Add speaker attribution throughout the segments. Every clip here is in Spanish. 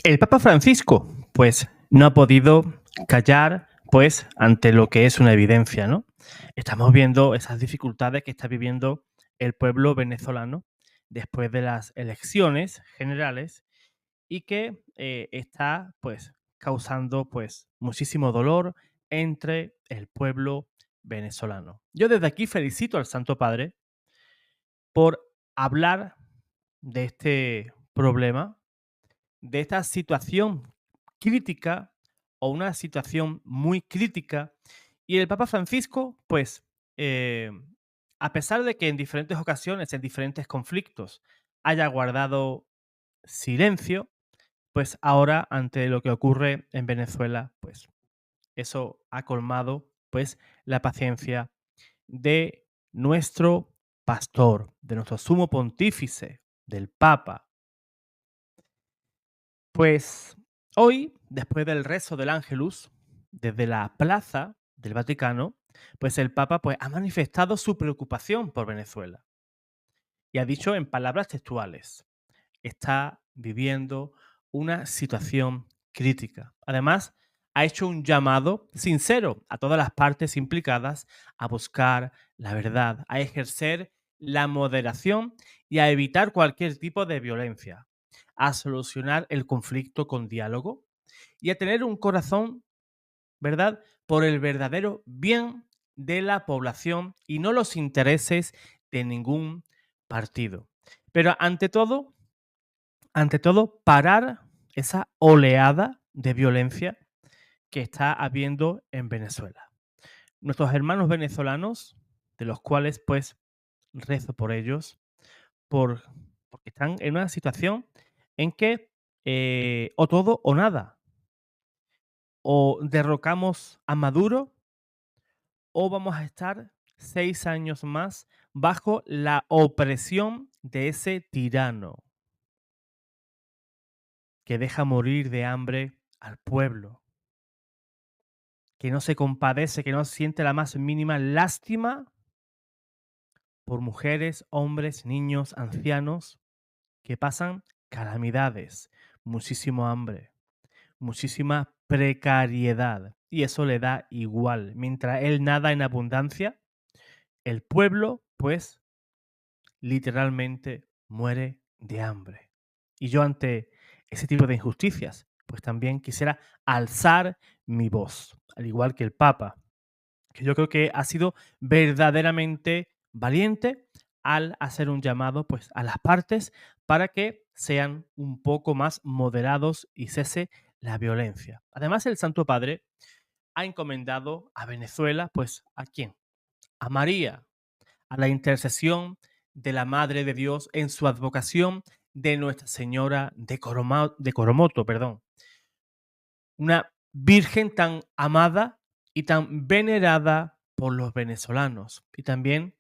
Speaker 1: El Papa Francisco, pues, no ha podido callar, pues, ante lo que es una evidencia, ¿no? Estamos viendo esas dificultades que está viviendo el pueblo venezolano después de las elecciones generales y que está, pues, causando, pues, muchísimo dolor entre el pueblo venezolano. Yo desde aquí felicito al Santo Padre por hablar de este problema, de esta situación crítica o una situación muy crítica. Y el Papa Francisco, pues, eh, a pesar de que en diferentes ocasiones, en diferentes conflictos, haya guardado silencio, pues ahora ante lo que ocurre en Venezuela, pues eso ha colmado pues la paciencia de nuestro pastor, de nuestro sumo pontífice, del Papa. Pues hoy, después del rezo del Ángelus, desde la plaza del Vaticano, pues el Papa pues, ha manifestado su preocupación por Venezuela y ha dicho en palabras textuales: está viviendo una situación crítica. Además, ha hecho un llamado sincero a todas las partes implicadas a buscar la verdad, a ejercer la moderación y a evitar cualquier tipo de violencia, a solucionar el conflicto con diálogo y a tener un corazón, ¿verdad?, por el verdadero bien de la población y no los intereses de ningún partido. Pero ante todo, parar esa oleada de violencia que está habiendo en Venezuela. Nuestros hermanos venezolanos, de los cuales pues rezo por ellos, porque están en una situación en que o todo o nada. O derrocamos a Maduro o vamos a estar 6 años más bajo la opresión de ese tirano que deja morir de hambre al pueblo, que no se compadece, que no siente la más mínima lástima por mujeres, hombres, niños, ancianos que pasan calamidades, muchísimo hambre, muchísima precariedad. Y eso le da igual. Mientras él nada en abundancia, el pueblo, pues, literalmente muere de hambre. Y yo ante ese tipo de injusticias, pues también quisiera alzar mi voz, al igual que el Papa, que yo creo que ha sido verdaderamente valiente al hacer un llamado pues, a las partes para que sean un poco más moderados y cese la violencia. Además, el Santo Padre ha encomendado a Venezuela, pues, ¿a quién? A María, a la intercesión de la Madre de Dios en su advocación de Nuestra Señora de Coromoto, perdón. Una virgen tan amada y tan venerada por los venezolanos. Y también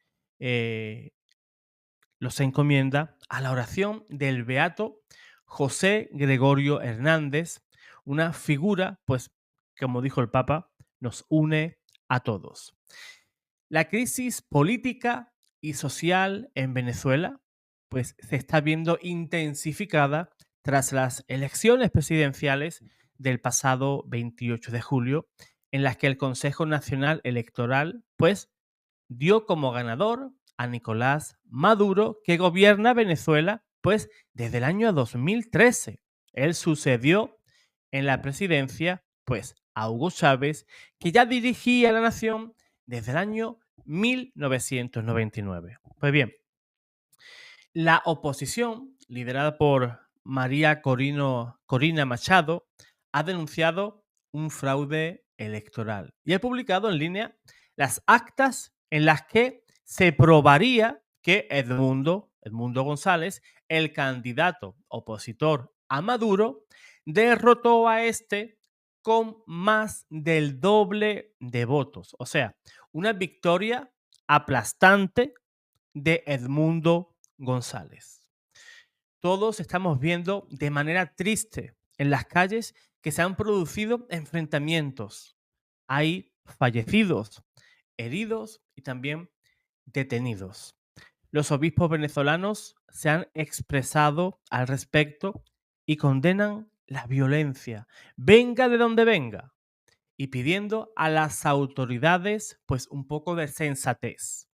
Speaker 1: los encomienda a la oración del beato José Gregorio Hernández, una figura, pues, como dijo el Papa, nos une a todos. La crisis política y social en Venezuela, pues, se está viendo intensificada tras las elecciones presidenciales del pasado 28 de julio, en las que el Consejo Nacional Electoral, pues, dio como ganador a Nicolás Maduro, que gobierna Venezuela, pues, desde el año 2013. Él sucedió en la presidencia, pues, a Hugo Chávez, que ya dirigía la nación desde el año 1999. Pues bien, la oposición, liderada por María Corina Machado, ha denunciado un fraude electoral y ha publicado en línea las actas en las que se probaría que Edmundo González, el candidato opositor a Maduro, derrotó a este con más del doble de votos. O sea, una victoria aplastante de Edmundo González. Todos estamos viendo de manera triste en las calles que se han producido enfrentamientos. Hay fallecidos, heridos y también detenidos. Los obispos venezolanos se han expresado al respecto y condenan la violencia, venga de donde venga, y pidiendo a las autoridades pues un poco de sensatez,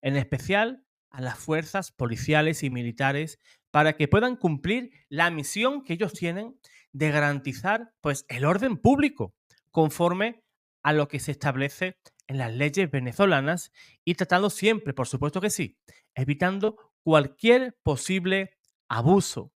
Speaker 1: en especial a las fuerzas policiales y militares para que puedan cumplir la misión que ellos tienen de garantizar pues el orden público conforme a lo que se establece en las leyes venezolanas y tratando siempre, por supuesto que sí, evitando cualquier posible abuso.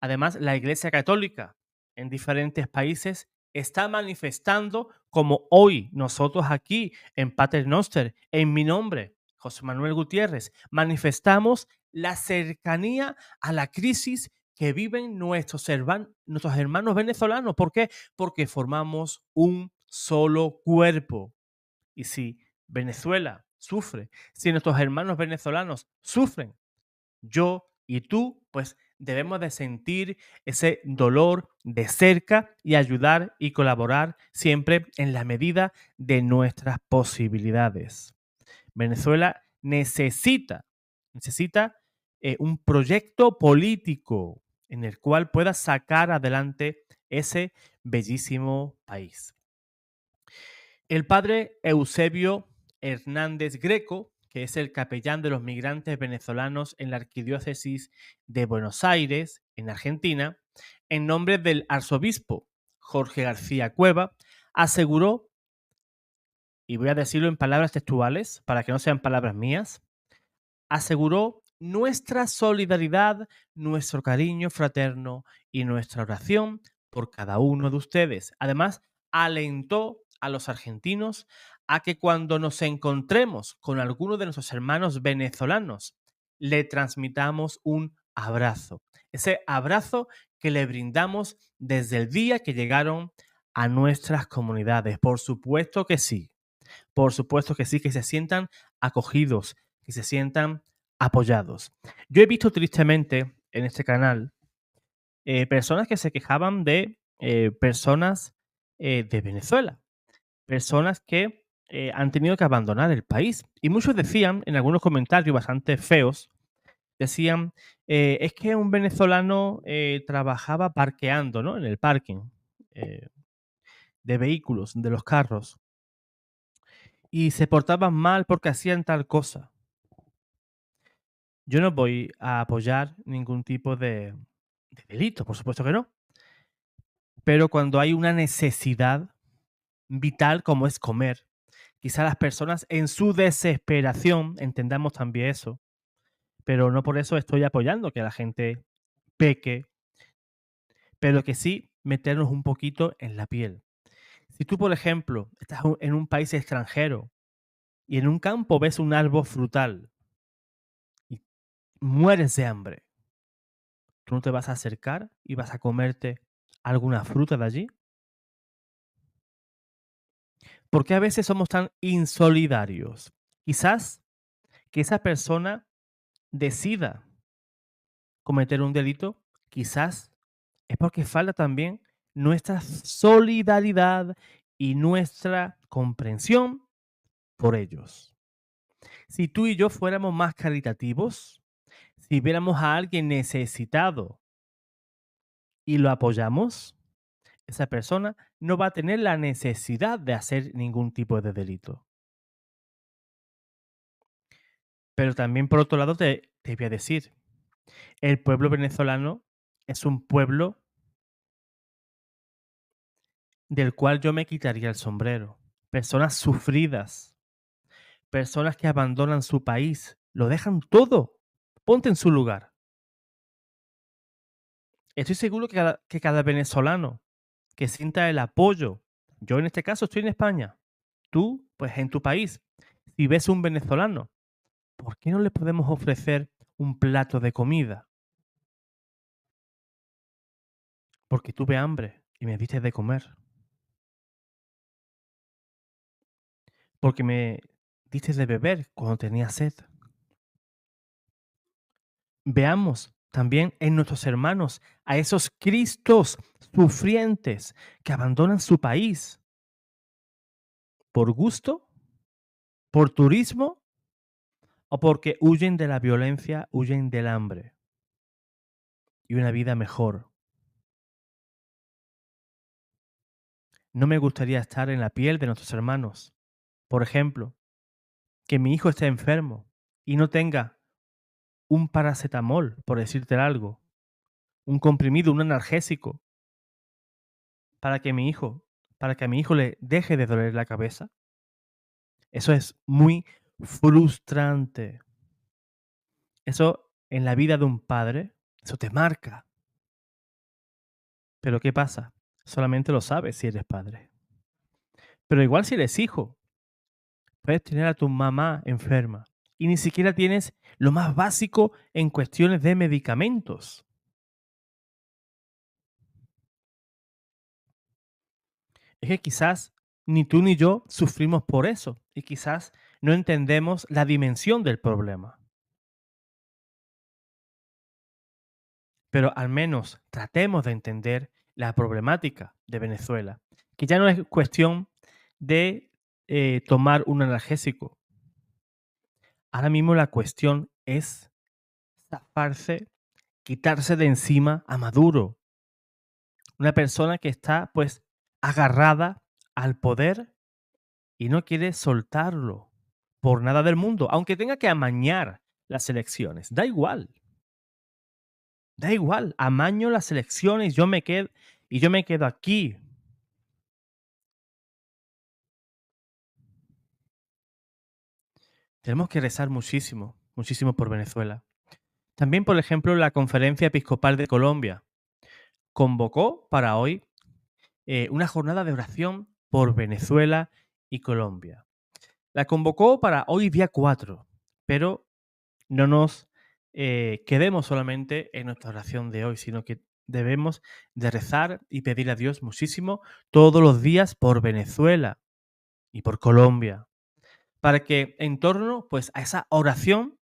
Speaker 1: Además, la Iglesia Católica en diferentes países está manifestando, como hoy nosotros aquí en Pater Noster, en mi nombre, José Manuel Gutiérrez, manifestamos la cercanía a la crisis que viven nuestros hermanos venezolanos. ¿Por qué? Porque formamos un solo cuerpo. Y si Venezuela sufre, si nuestros hermanos venezolanos sufren, yo y tú, pues debemos de sentir ese dolor de cerca y ayudar y colaborar siempre en la medida de nuestras posibilidades. Venezuela necesita un proyecto político en el cual pueda sacar adelante ese bellísimo país. El padre Eusebio Hernández Greco, que es el capellán de los migrantes venezolanos en la Arquidiócesis de Buenos Aires, en Argentina, en nombre del arzobispo Jorge García Cueva, aseguró, y voy a decirlo en palabras textuales para que no sean palabras mías, aseguró nuestra solidaridad, nuestro cariño fraterno y nuestra oración por cada uno de ustedes. Además, alentó a los argentinos a que cuando nos encontremos con alguno de nuestros hermanos venezolanos, le transmitamos un abrazo. Ese abrazo que le brindamos desde el día que llegaron a nuestras comunidades. Por supuesto que sí. Por supuesto que sí, que se sientan acogidos, que se sientan apoyados. Yo he visto tristemente en este canal personas que se quejaban de personas de Venezuela, personas que han tenido que abandonar el país. Y muchos decían, en algunos comentarios bastante feos, decían, es que un venezolano trabajaba parqueando, ¿no? En el parking eh, de vehículos, de los carros, y se portaban mal porque hacían tal cosa. Yo no voy a apoyar ningún tipo de delito, por supuesto que no. Pero cuando hay una necesidad vital como es comer, quizá las personas en su desesperación entendamos también eso, pero no por eso estoy apoyando que la gente peque, pero que sí meternos un poquito en la piel. Si tú, por ejemplo, estás en un país extranjero y en un campo ves un árbol frutal y mueres de hambre, ¿tú no te vas a acercar y vas a comerte alguna fruta de allí? ¿Por qué a veces somos tan insolidarios? Quizás que esa persona decida cometer un delito, quizás es porque falta también nuestra solidaridad y nuestra comprensión por ellos. Si tú y yo fuéramos más caritativos, si viéramos a alguien necesitado y lo apoyamos, esa persona no va a tener la necesidad de hacer ningún tipo de delito. Pero también, por otro lado, te voy a decir, el pueblo venezolano es un pueblo del cual yo me quitaría el sombrero. Personas sufridas, personas que abandonan su país, lo dejan todo. Ponte en su lugar. Estoy seguro que cada venezolano que sienta el apoyo, yo en este caso estoy en España, tú, pues en tu país, si ves un venezolano, ¿por qué no le podemos ofrecer un plato de comida? Porque tuve hambre y me diste de comer. Porque me diste de beber cuando tenía sed. Veamos también en nuestros hermanos a esos Cristos sufrientes que abandonan su país por gusto, por turismo o porque huyen de la violencia, huyen del hambre y una vida mejor. No me gustaría estar en la piel de nuestros hermanos. Por ejemplo, que mi hijo esté enfermo y no tenga un paracetamol, por decirte algo, un comprimido, un analgésico, para que mi hijo, para que a mi hijo le deje de doler la cabeza. Eso es muy frustrante. Eso en la vida de un padre, eso te marca. Pero ¿qué pasa? Solamente lo sabes si eres padre. Pero igual si eres hijo, puedes tener a tu mamá enferma y ni siquiera tienes lo más básico en cuestiones de medicamentos. Es que quizás ni tú ni yo sufrimos por eso y quizás no entendemos la dimensión del problema. Pero al menos tratemos de entender la problemática de Venezuela, que ya no es cuestión de tomar un analgésico. Ahora mismo la cuestión es zafarse, quitarse de encima a Maduro, una persona que está pues agarrada al poder y no quiere soltarlo por nada del mundo, aunque tenga que amañar las elecciones, da igual, amaño las elecciones, yo me quedo aquí. Tenemos que rezar muchísimo, muchísimo por Venezuela. También, por ejemplo, la Conferencia Episcopal de Colombia convocó para hoy una jornada de oración por Venezuela y Colombia. La convocó para hoy día 4, pero no nos quedemos solamente en nuestra oración de hoy, sino que debemos de rezar y pedir a Dios muchísimo todos los días por Venezuela y por Colombia, para que en torno pues a esa oración,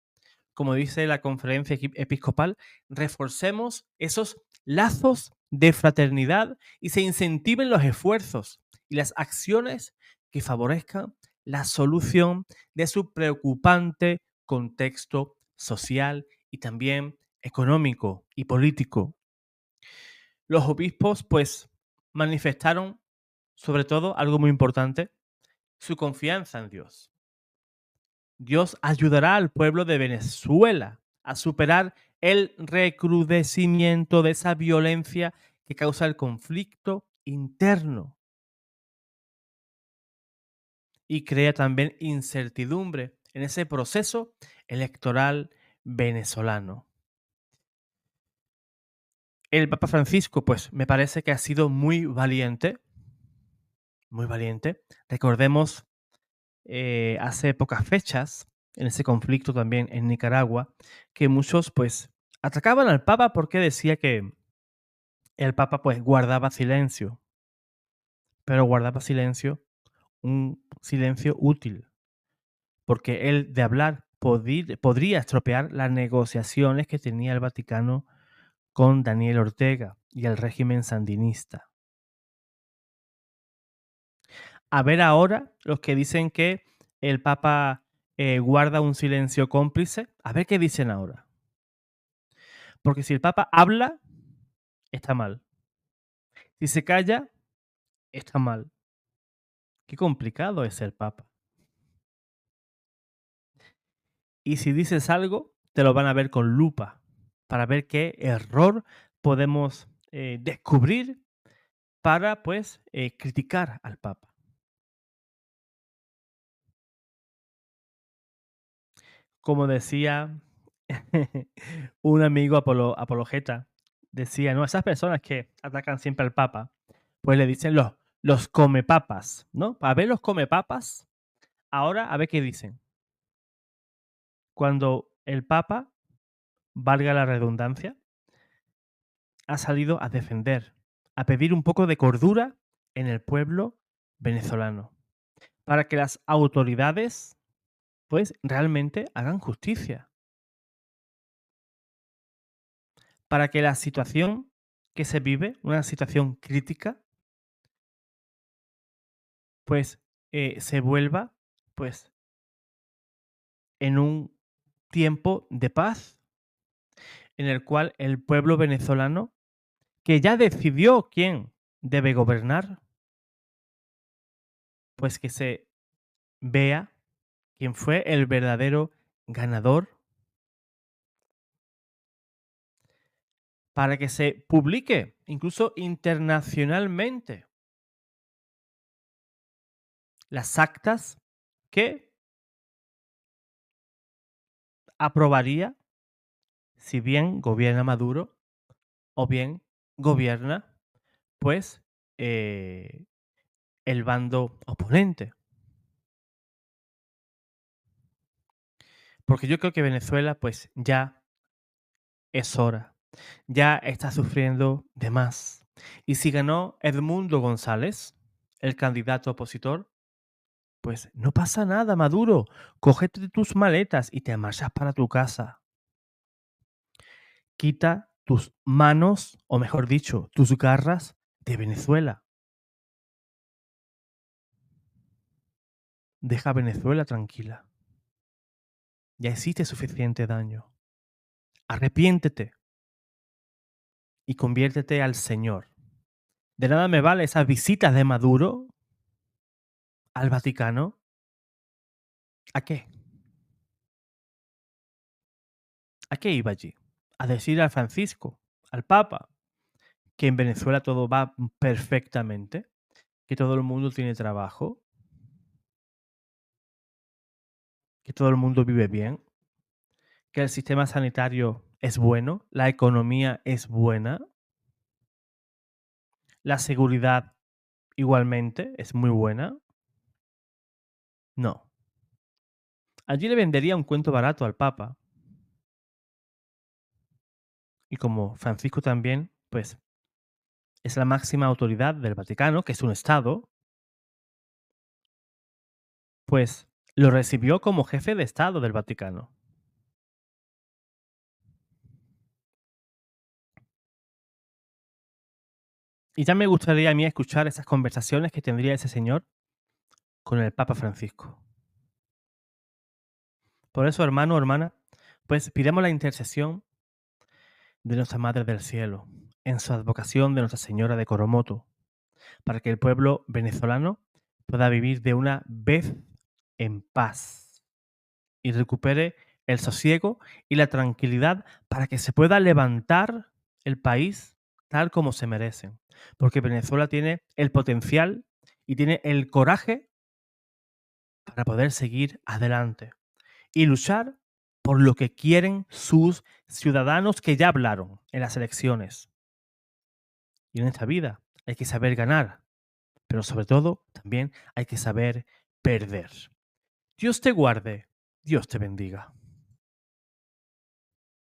Speaker 1: como dice la conferencia episcopal, reforcemos esos lazos de fraternidad y se incentiven los esfuerzos y las acciones que favorezcan la solución de su preocupante contexto social y también económico y político. Los obispos, pues, manifestaron, sobre todo, algo muy importante, su confianza en Dios. Dios ayudará al pueblo de Venezuela a superar el recrudecimiento de esa violencia que causa el conflicto interno y crea también incertidumbre en ese proceso electoral venezolano. El Papa Francisco, pues me parece que ha sido muy valiente, muy valiente. Recordemos hace pocas fechas, en ese conflicto también en Nicaragua, que muchos pues atacaban al Papa porque decía que el Papa pues guardaba silencio, pero guardaba silencio, un silencio útil, porque él de hablar podría estropear las negociaciones que tenía el Vaticano con Daniel Ortega y el régimen sandinista. A ver ahora los que dicen que el Papa guarda un silencio cómplice, a ver qué dicen ahora. Porque si el Papa habla, está mal. Si se calla, está mal. Qué complicado es ser Papa. Y si dices algo, te lo van a ver con lupa para ver qué error podemos descubrir para, pues, criticar al Papa. Como decía un amigo apologeta, decía, ¿no? Esas personas que atacan siempre al Papa, pues le dicen los comepapas, ¿no? Para ver los comepapas, ahora a ver qué dicen. Cuando el Papa, valga la redundancia, ha salido a defender, a pedir un poco de cordura en el pueblo venezolano, para que las autoridades pues realmente hagan justicia, para que la situación que se vive, una situación crítica, pues se vuelva pues en un tiempo de paz en el cual el pueblo venezolano, que ya decidió quién debe gobernar, pues que se vea quién fue el verdadero ganador, para que se publique, incluso internacionalmente, las actas que aprobaría si bien gobierna Maduro o bien gobierna, pues, eh, el bando oponente. Porque yo creo que Venezuela, pues, ya es hora. Ya está sufriendo de más. Y si ganó Edmundo González, el candidato opositor, pues no pasa nada, Maduro. Cógete tus maletas y te marchas para tu casa. Quita tus manos, o mejor dicho, tus garras de Venezuela. Deja a Venezuela tranquila. Ya hiciste suficiente daño. Arrepiéntete y conviértete al Señor. De nada me vale esas visitas de Maduro al Vaticano. ¿A qué? ¿A qué iba allí? A decir al Francisco, al Papa, que en Venezuela todo va perfectamente, que todo el mundo tiene trabajo, que todo el mundo vive bien, que el sistema sanitario es bueno, la economía es buena, la seguridad igualmente es muy buena. No. Allí le vendería un cuento barato al Papa. Y como Francisco también, pues es la máxima autoridad del Vaticano, que es un Estado, pues lo recibió como jefe de Estado del Vaticano. Y ya me gustaría a mí escuchar esas conversaciones que tendría ese señor con el Papa Francisco. Por eso, hermano o hermana, pues pidamos la intercesión de nuestra Madre del Cielo, en su advocación de Nuestra Señora de Coromoto, para que el pueblo venezolano pueda vivir de una vez en paz y recupere el sosiego y la tranquilidad para que se pueda levantar el país tal como se merecen. Porque Venezuela tiene el potencial y tiene el coraje para poder seguir adelante y luchar por lo que quieren sus ciudadanos que ya hablaron en las elecciones. Y en esta vida hay que saber ganar, pero sobre todo también hay que saber perder. Dios te guarde, Dios te bendiga.